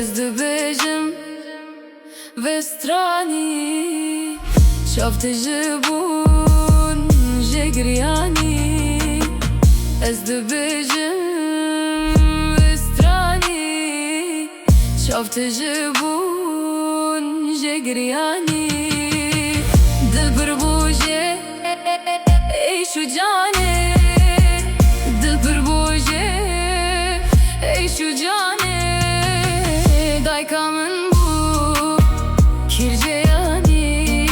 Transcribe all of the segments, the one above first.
Zdobieżem we strani Şafte jibun jegriani Zdobieżem we strani Şafte jibun jegriani Dilber boje ey şu cane Dilber boje ey şu cane Daykamın bu kirce yani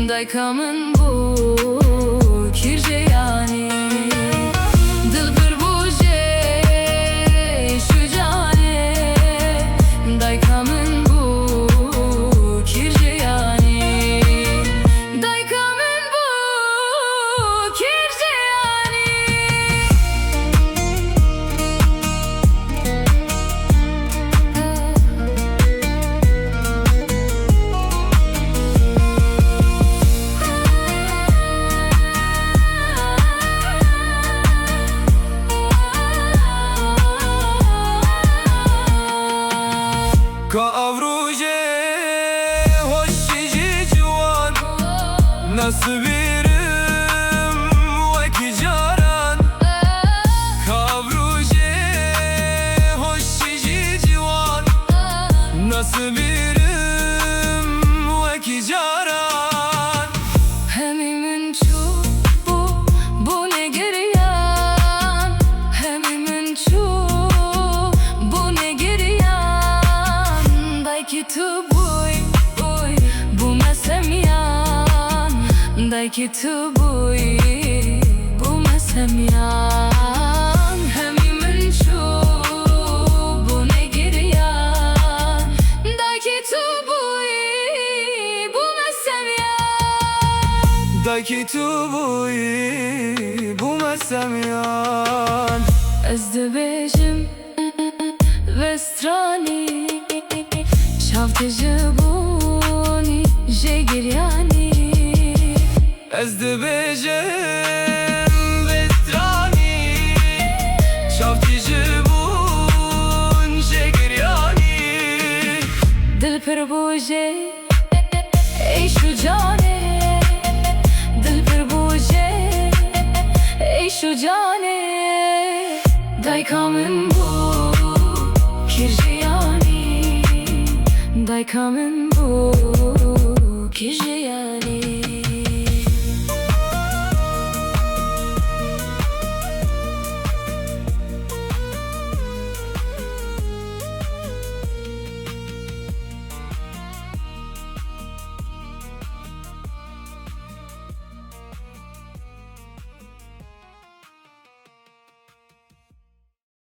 Daykamın bu kirce yani Dilber buje şu cane Daykamın bu kirce yani Daykamın bu kirce yani Kavruje hoşçi civan Nasıl birim veki caran Kavruje hoşçi civan Nasıl birim veki caran Hemimin çu bu ne geriyan Hemimin çu bu ne geriyan Dayki tu bu mesemyan Dayki tu bu mesemyan Hemimin çu bu ne geriyan Dayki tu bu mesemyan Dayki tu bu mesemyan Zdobieżem we strani Şafte jibun jegriani Zdobieżem ve strani Şafte jibun jegriani Dilber boje ey şu cane Dilber boje ey şu cane Daykamın bu kirce yani Daykamın